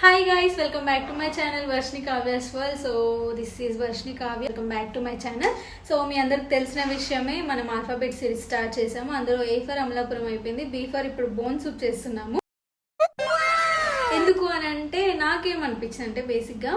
Hi guys, welcome back to my channel Varshni Kavya as well. So this is Varshni Kavya. Welcome back to my channel. So మీ అందరికి తెలిసిన విషయమే మనం alphabet series start చేసాము. అందులో A for Amalapuram అయిపోయింది, B for ఇప్పుడు bone soup చేస్తున్నాము. ఎందుకు అని అంటే నాకేమనిపించింది అంటే బేసిక్గా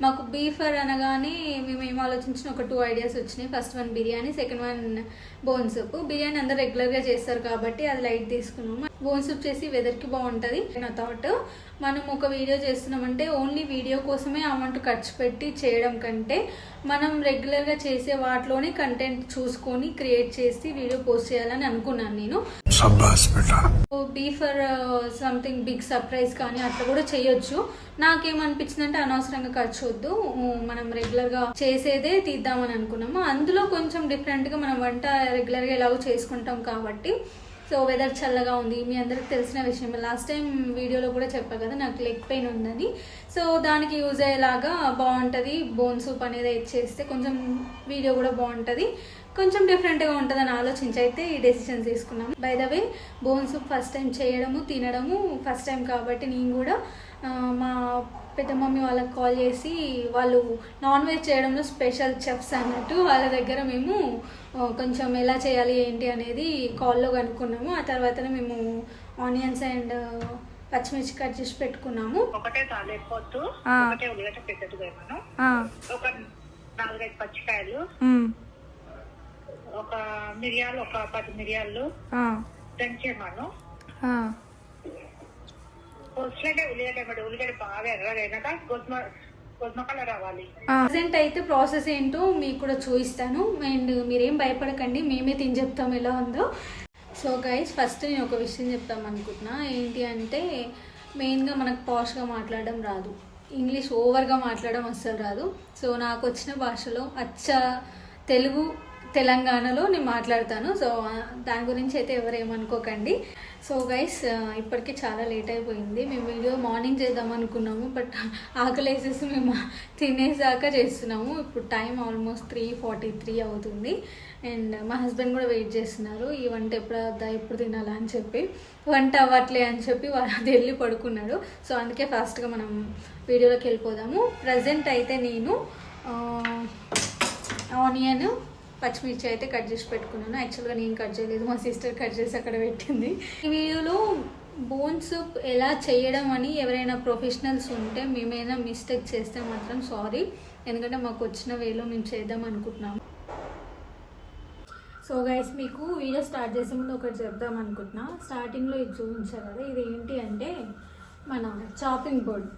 మాకు బీఫర్ అనగానే మేము ఏం ఆలోచించిన ఒక 2 ఐడియాస్ వచ్చినాయి. First one biryani, second one bone soup. Biryani అందరు రెగ్యులర్గా చేస్తారు కాబట్టి అది లైట్ తీసుకున్నాము. బోన్ సూప్ చేసి వెదర్కి బాగుంటుంది నా థాట్. మనం ఒక వీడియో చేస్తున్నామంటే ఓన్లీ వీడియో కోసమే అమౌంట్ ఖర్చు పెట్టి చేయడం కంటే మనం రెగ్యులర్గా చేసే వాటిలోనే కంటెంట్ చూసుకొని క్రియేట్ చేసి వీడియో పోస్ట్ చేయాలని అనుకున్నాను నేను. బీఫర్ సంథింగ్ బిగ్ సర్ప్రైజ్ కానీ అట్లా కూడా చేయొచ్చు. నాకేమనిపించింది అంటే అనవసరంగా ఖర్చు వద్దు, మనం రెగ్యులర్గా చేసేదే తీద్దామని అనుకున్నాము. అందులో కొంచెం డిఫరెంట్గా మనం వంట రెగ్యులర్గా ఎలాగో చేసుకుంటాం కాబట్టి. సో వెదర్ చల్లగా ఉంది, మీ అందరికి తెలిసిన విషయం. లాస్ట్ టైం వీడియోలో కూడా చెప్పా కదా నాకు లెగ్ పెయిన్ ఉందని. సో దానికి యూజ్ అయ్యేలాగా బాగుంటుంది బోన్ సూప్ అనేది చేస్తే, కొంచెం వీడియో కూడా బాగుంటుంది, కొంచెం డిఫరెంట్గా ఉంటుందని ఆలోచించి అయితే ఈ డెసిషన్ తీసుకున్నాము. By the way bone soup first time చేయడము తినడము ఫస్ట్ టైం కాబట్టి నేను కూడా మా పెద్ద మమ్మీ వాళ్ళకి కాల్ చేసి, వాళ్ళు నాన్ వెజ్ చేయడంలో స్పెషల్ చెఫ్స్ అన్నట్టు, వాళ్ళ దగ్గర మేము కొంచెం ఎలా చేయాలి ఏంటి అనేది కాల్లో కనుక్కున్నాము. ఆ తర్వాతనే మేము ఆనియన్స్ అండ్ పచ్చిమిర్చి కట్ చేసి పెట్టుకున్నాము. ఒకటే తాలింపు, ఒకటే ఉల్లిగడ్డ పెద్దదిగా వేయమను, ఒక 4-5 పచ్చికాయలు, ఒక మిరియాలు, ఒక 10 మిరియాలు దంచేమాను. ఉల్లిగడ్డ బాగా ఎర్రగైనాక గోధుమ కలర్ రావాలి. ప్రజెంట్ అయితే ప్రాసెస్ ఏంటో మీకు కూడా చూపిస్తాను. అండ్ మీరేం భయపడకండి, మేమే తిని చెప్తాం ఎలా ఉందో. సో గైస్, ఫస్ట్ నేను ఒక విషయం చెప్తాం అనుకుంటున్నా. ఏంటి అంటే మెయిన్గా మనకు పాష్గా మాట్లాడడం రాదు, ఇంగ్లీష్ ఓవర్గా మాట్లాడడం అస్సలు రాదు. సో నాకు వచ్చిన భాషలో అచ్చ తెలుగు తెలంగాణలో నేను మాట్లాడతాను. సో దాని గురించి అయితే ఎవరేమనుకోకండి. సో గైస్, ఇప్పటికీ చాలా లేట్ అయిపోయింది. మేము వీడియో మార్నింగ్ చేద్దాం అనుకున్నాము, బట్ ఆకలి వేసేసి మేము తినేసాక చేస్తున్నాము. ఇప్పుడు టైం ఆల్మోస్ట్ 3:43 అవుతుంది. అండ్ మా హస్బెండ్ కూడా వెయిట్ చేస్తున్నారు, ఈ వంట ఎప్పుడు తినాలా అని చెప్పి. వంట అవ్వట్లే అని చెప్పి అది వెళ్ళి పడుకున్నాడు. సో అందుకే ఫాస్ట్గా మనం వీడియోలోకి వెళ్ళిపోదాము. ప్రజెంట్ అయితే నేను ఆనియన్ పచ్చిమిర్చి అయితే కట్ చేసి పెట్టుకున్నాను. యాక్చువల్గా నేను కట్ చేయలేదు, మా సిస్టర్ కట్ చేసి అక్కడ పెట్టింది. ఈ వీడియోలో బోన్ సూప్ ఎలా చేయడం అని ఎవరైనా ప్రొఫెషనల్స్ ఉంటే, మేమైనా మిస్టేక్ చేస్తే మాత్రం సారీ, ఎందుకంటే మాకు వచ్చిన వేలో మేము చేద్దాం అనుకుంటున్నాము. సో గైస్, మీకు వీడియో స్టార్ట్ చేసే ముందు ఒకటి చెప్దాం అనుకుంటున్నా. స్టార్టింగ్లో ఇది చూపించారు కదా, ఇది ఏంటి అంటే మన చాపింగ్ బోర్డ్.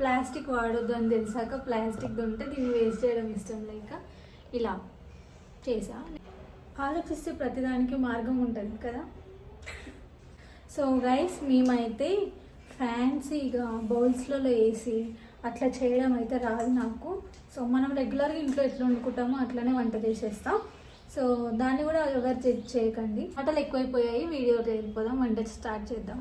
ప్లాస్టిక్ వాడొద్దు అని తెలిసాక ప్లాస్టిక్ ఉంటే దీన్ని వేస్ట్ చేయడం ఇష్టం లేక ఇలా చేసా. ఆలోచిస్తే ప్రతిదానికి మార్గం ఉంటుంది కదా. సో గైస్, మేమైతే ఫ్యాన్సీగా బౌల్స్లలో వేసి అట్లా చేయడం అయితే రాదు నాకు. సో మనం రెగ్యులర్గా ఇంట్లో ఎట్లా వండుకుంటామో అట్లనే వంట చేసేస్తాం. సో దాన్ని కూడా ఎవరు చేయకండి. వంటలు ఎక్కువైపోయాయి, వీడియో వెళ్ళిపోదాం, వంట స్టార్ట్ చేద్దాం.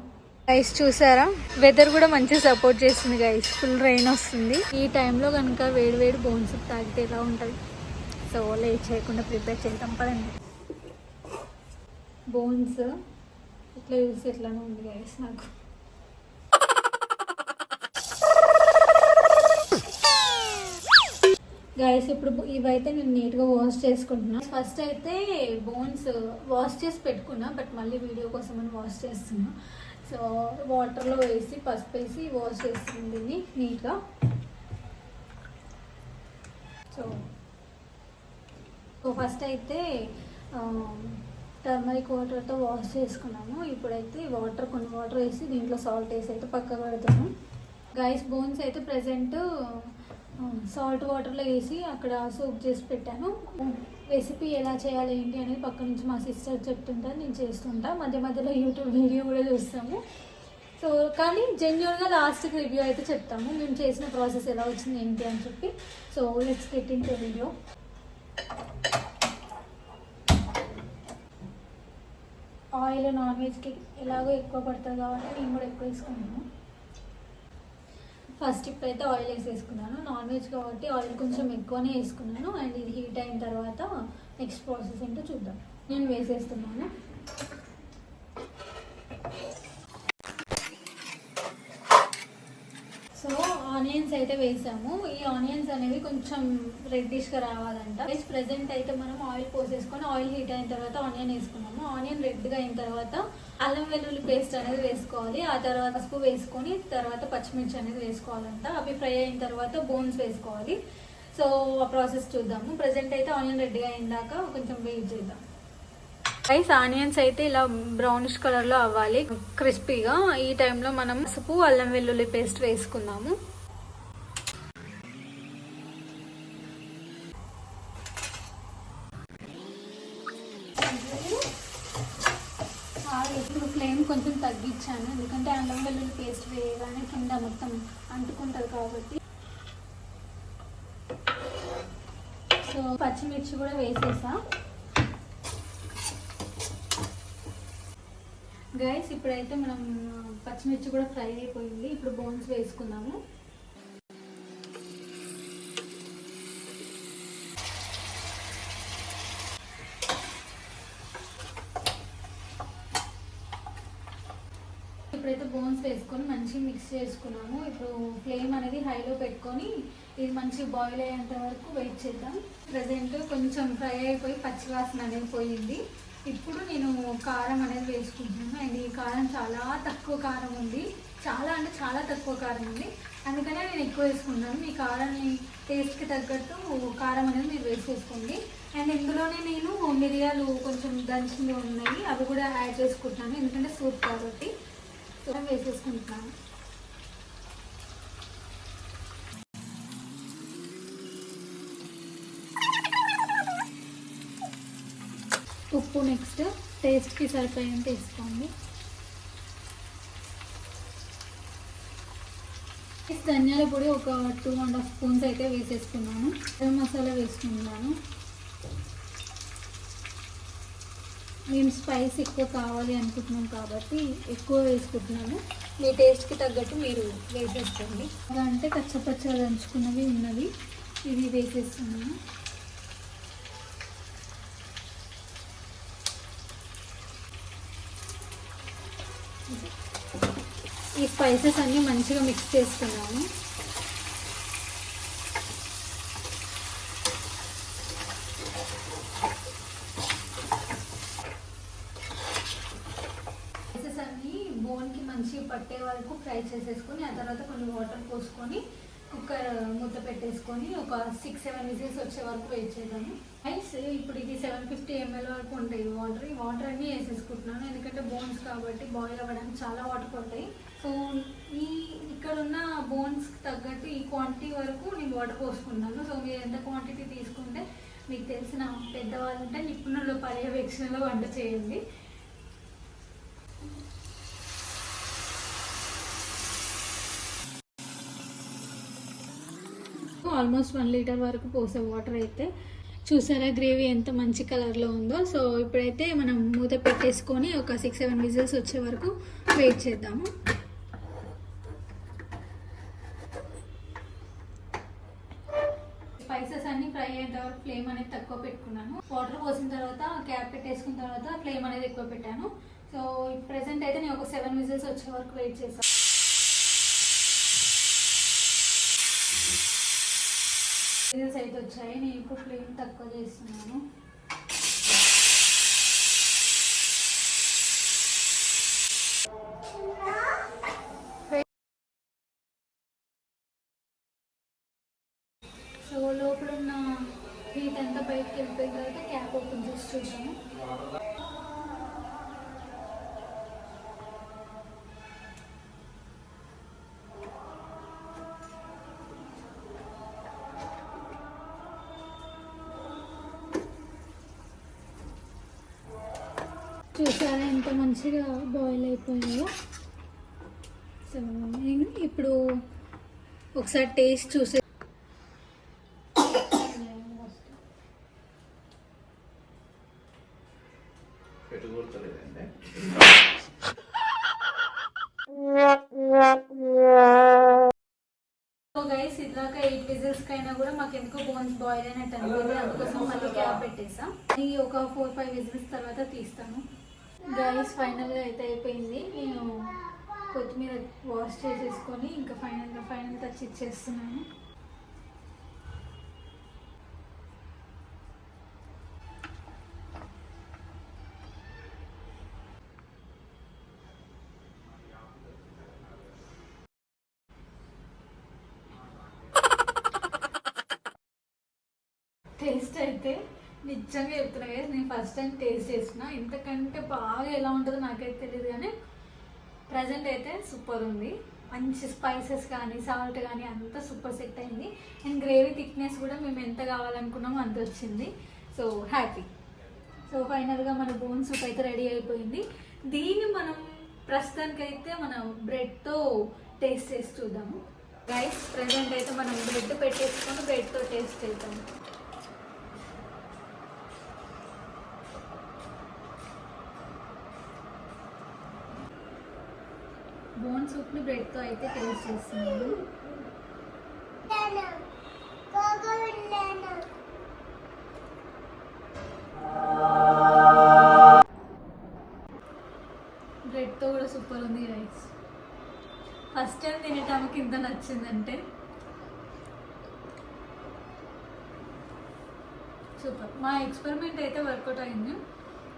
గైస్ చూసారా, వెదర్ కూడా మంచిగా సపోర్ట్ చేస్తుంది గైస్. ఫుల్ రెయిన్ వస్తుంది. ఈ టైంలో కనుక వేడి బోన్ సూప్ తాగితే ఎలా ఉంటుంది. సో లేట్ చేయకుండా ప్రిపేర్ చేద్దాం పదండి. బోన్స్ ఇట్లా చూసి ఎట్లానే ఉంది గైస్ నాకు. గైస్, ఇప్పుడు ఇవైతే నేను నీట్గా వాష్ చేసుకుంటున్నా. ఫస్ట్ అయితే బోన్స్ వాష్ చేసి పెట్టుకున్నా, బట్ మళ్ళీ వీడియో కోసం అని వాష్ చేస్తున్నా. సో వాటర్లో వేసి పసుపు వేసి వాష్ చేస్తుంది దీన్ని నీట్గా. సో ఫస్ట్ అయితే టర్మరిక్ వాటర్తో వాష్ చేసుకున్నాము. ఇప్పుడైతే కొన్ని వాటర్ వేసి దీంట్లో సాల్ట్ వేసి అయితే పక్కకు పెడతాము. గైస్, బోన్స్ అయితే ప్రజెంట్ సాల్ట్ వాటర్లో వేసి అక్కడ సోక్ చేసి పెట్టాను. రెసిపీ ఎలా చేయాలి ఏంటి అనేది పక్క నుంచి మా సిస్టర్ చెప్తుంటారు, నేను చేస్తుంటా. మధ్యలో యూట్యూబ్ వీడియో కూడా చూస్తాము. సో కానీ జెన్యూన్గా లాస్ట్కి రివ్యూ అయితే చెప్తాము, మేము చేసిన ప్రాసెస్ ఎలా వచ్చింది ఏంటి అని చెప్పి. So let's get into video. Oil non వెజ్కి ఎలాగో ఎక్కువ పడుతుంది కాబట్టి నేను కూడా ఎక్కువ వేసుకున్నాను. ఫస్ట్ ఇప్పుడైతే ఆయిల్ వేసేసుకున్నాను. నాన్ వెజ్ కాబట్టి ఆయిల్ కొంచెం ఎక్కువనే వేసుకున్నాను. అండ్ ఇది హీట్ అయిన తర్వాత నెక్స్ట్ ప్రాసెస్ ఏంటో చూద్దాం. నేను వేసేస్తున్నాను. సో ఆనియన్స్ అయితే వేసాము. ఈ ఆనియన్స్ అనేవి కొంచెం రెడ్డిష్గా రావాలంట. ప్రెసెంట్ అయితే మనం ఆయిల్ పోసేసుకొని ఆయిల్ హీట్ అయిన తర్వాత ఆనియన్ వేసుకున్నాము. ఆనియన్ రెడ్గా అయిన తర్వాత అల్లం వెల్లుల్లి పేస్ట్ అనేది వేసుకోవాలి. ఆ తర్వాత పసుపు వేసుకొని తర్వాత పచ్చిమిర్చి అనేది వేసుకోవాలంట. అవి ఫ్రై అయిన తర్వాత బోన్స్ వేసుకోవాలి. సో ఆ ప్రాసెస్ చూద్దాము. ప్రెసెంట్ అయితే ఆనియన్ రెడ్గా అయిందాక కొంచెం వెయిట్ చేద్దాం. రైస్ ఆనియన్స్ అయితే ఇలా బ్రౌనిష్ కలర్ లో అవ్వాలి, క్రిస్పీగా. ఈ టైంలో మనం పసుపు అల్లం వెల్లుల్లి పేస్ట్ వేసుకుందాము. ఇప్పుడు ఫ్లేమ్ కొంచెం తగ్గించాను, ఎందుకంటే అల్లం వెల్లుల్లి పేస్ట్ వేయగానే కింద మొత్తం అంటుకుంటుంది కాబట్టి. సో పచ్చిమిర్చి కూడా వేసేసా. గైస్ ఇప్పుడైతే మనం పచ్చిమిర్చి కూడా ఫ్రై అయిపోయింది. ఇప్పుడు బోన్స్ వేసుకుందాము. ఇప్పుడైతే బోన్స్ వేసుకొని మంచిగా మిక్స్ చేసుకున్నాము. ఇప్పుడు ఫ్లేమ్ అనేది హైలో పెట్టుకొని ఇది మంచిగా బాయిల్ అయ్యేంత వరకు వెయిట్ చేద్దాం. ప్రజెంట్ కొంచెం ఫ్రై అయిపోయి పచ్చివాసన అనేది పోయింది. ఇప్పుడు నేను కారం అనేది వేసుకుంటున్నాను. అండ్ ఈ కారం చాలా తక్కువ కారం ఉంది, చాలా అంటే చాలా తక్కువ కారం ఉంది, అందుకనే నేను ఎక్కువ వేసుకున్నాను. మీ కారాన్ని టేస్ట్కి తగ్గట్టు కారం అనేది మీరు వేసేసుకోండి. అండ్ ఇందులోనే నేను మిరియాలు కొంచెం దంచినవి ఉన్నాయి, అవి కూడా యాడ్ చేసుకుంటున్నాను, ఎందుకంటే సూప్ కాబట్టి. సో వేసేసుకుంటున్నాను. ఉప్పు నెక్స్ట్ టేస్ట్కి సరిపోయేంత వేసుకోండి. ధనియాల పొడి ఒక 2.5 స్పూన్స్ అయితే వేసేసుకున్నాను. గరం మసాలా వేసుకుంటున్నాను. మేము స్పైస్ ఎక్కువ కావాలి అనుకుంటున్నాం కాబట్టి ఎక్కువ వేసుకుంటున్నాను. మీ టేస్ట్కి తగ్గట్టు మీరు వేసేసుకోండి. అలా అంటే కచ్చపచ్చగా దంచుకున్నవి ఉన్నవి ఇవి వేసేస్తున్నాను. ఈ స్పైసెస్ అన్నీ మంచిగా మిక్స్ చేసుకున్నాము. స్పైసెస్ అన్నీ బోన్కి మంచిగా పట్టే వరకు ఫ్రై చేసేసుకొని ఆ తర్వాత కొన్ని వాటర్ పోసుకొని కుక్కర్ మూత పెట్టేసుకొని ఒక 6-7 విజిల్స్ వచ్చే వరకు వెయిట్ చేద్దాము. రైస్ ఇప్పుడు ఇది 750 ml వరకు ఉంటాయి వాటర్. ఈ వాటర్ అన్నీ వేసేసుకుంటున్నాను, ఎందుకంటే బోన్స్ కాబట్టి బాయిల్ అవ్వడానికి చాలా వాటర్ పడతాయి. సో ఇక్కడ ఉన్న బోన్స్కి తగ్గట్టు ఈ క్వాంటిటీ వరకు నేను వాటర్ పోసుకున్నాను. సో మీరు ఎంత క్వాంటిటీ తీసుకుంటే మీకు తెలిసిన పెద్దవాళ్ళు ఉంటే నిపుణుల పర్యవేక్షణలో వంట చేయండి. ఆల్మోస్ట్ 1 లీటర్ వరకు పోసే వాటర్ అయితే చూసారా, గ్రేవీ ఎంత మంచి కలర్లో ఉందో. సో ఇప్పుడైతే మనం మూత పెట్టేసుకొని ఒక 6-7 విజిల్స్ వచ్చే వరకు వెయిట్ చేద్దాము. స్పైసెస్ అన్ని ఫ్రై అయ్యేంత వరకు ఫ్లేమ్ అనేది తక్కువ పెట్టుకున్నాను. వాటర్ పోసిన తర్వాత క్యాప్ పెట్టేసుకున్న తర్వాత ఫ్లేమ్ అనేది ఎక్కువ పెట్టాను. సో ప్రెసెంట్ అయితే నేను ఒక 7 విజిల్స్ వచ్చే వరకు వెయిట్ చేశాను. విజిల్స్ అయితే వచ్చాయి. నేను ఇప్పుడు ఫ్లేమ్ తక్కువ చేస్తున్నాను. సో లోపల ఉన్న హీట్ అంతా బయటకు వెళ్ళిపోయిన తర్వాత క్యాప్ ఓపెన్ చేసి చూసాము. చూసారా ఎంత మంచిగా బాయిల్ అయిపోయాయో. సో ఇప్పుడు ఒకసారి టేస్ట్ చూసే గైస్ ఇలాగా 8 విజిల్స్ కైనా కూడా మాకు ఎందుకో బోన్స్ బాయిల్ అయినట్టు అనిపించింది, అందుకోసం మళ్ళీ క్యాప్ పెట్టేసా. ఇది ఒక 4-5 విజిల్స్ తర్వాత తీస్తాను. గైస్ ఫైనల్గా అయితే అయిపోయింది. నేను కొత్తిమీర వాష్ చేసేసుకొని ఇంకా ఫైనల్ టచ్ ఇచ్చేస్తున్నాను. టేస్ట్ అయితే నిజంగా చెప్తున్నా కదా, నేను ఫస్ట్ టైం టేస్ట్ చేసిన. ఇంతకంటే బాగా ఎలా ఉంటుందో నాకైతే తెలియదు, కానీ ప్రజెంట్ అయితే సూపర్ ఉంది. మంచి స్పైసెస్ కానీ సాల్ట్ కానీ అంతా సూపర్ సెట్ అయింది. అండ్ గ్రేవీ థిక్నెస్ కూడా మేము ఎంత కావాలనుకున్నామో అంత వచ్చింది. So happy. సో ఫైనల్గా మన బోన్ సూప్ అయితే రెడీ అయిపోయింది. దీన్ని మనం ప్రస్తుతానికైతే మనం బ్రెడ్తో టేస్ట్ చేసి చూద్దాము. రైస్ ప్రజెంట్ అయితే మనం బ్రెడ్ పెట్టేసుకొని బ్రెడ్తో టేస్ట్ చేద్దాము. బోన్ సూప్ని బ్రెడ్తో అయితే టేస్ట్ చేస్తున్నాను. బ్రెడ్తో కూడా సూపర్ ఉంది రైస్. ఫస్ట్ టైం తినేటానికి ఇంత నచ్చిందంటే సూపర్. మా ఎక్స్పెరిమెంట్ అయితే వర్కౌట్ అయింది.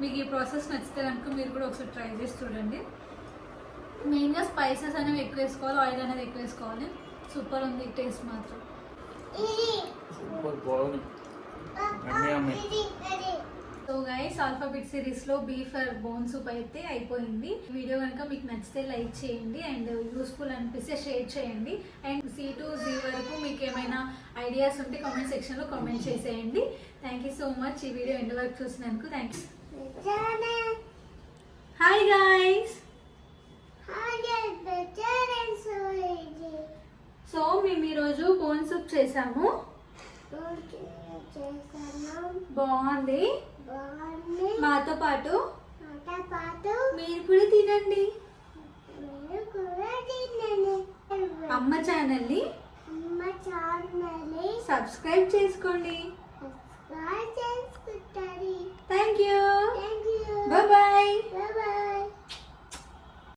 మీకు ఈ ప్రాసెస్ నచ్చితే కనుక మీరు కూడా ఒకసారి ట్రై చేసి చూడండి. మెయిన్గా స్పైసెస్ అనేవి ఎక్కువ వేసుకోవాలి, ఆయిల్ అనేది ఎక్కువ వేసుకోవాలి. సూపర్ ఉంది టేస్ట్ మాత్రం. సో గైస్, ఆల్ఫాబెట్ సిరీస్లో బీఫ్ బోన్ సూప్ అయితే అయిపోయింది. వీడియో కనుక మీకు నచ్చితే లైక్ చేయండి అండ్ యూస్ఫుల్ అనిపిస్తే షేర్ చేయండి. అండ్ C to Z వరకు మీకు ఏమైనా ఐడియాస్ ఉంటే కామెంట్ సెక్షన్లో కామెంట్ చేసేయండి. థ్యాంక్ యూ సో మచ్ ఈ వీడియో ఎండ్ వరకు చూసినందుకు. Thank you. Hi guys. So మేము ఈరోజు బోన్ సూప్ చేసాము. బాగుంది. మాతో పాటు మీరు కూడా తినండి. అమ్మ ఛానల్ని సబ్స్క్రైబ్ చేసుకోండి.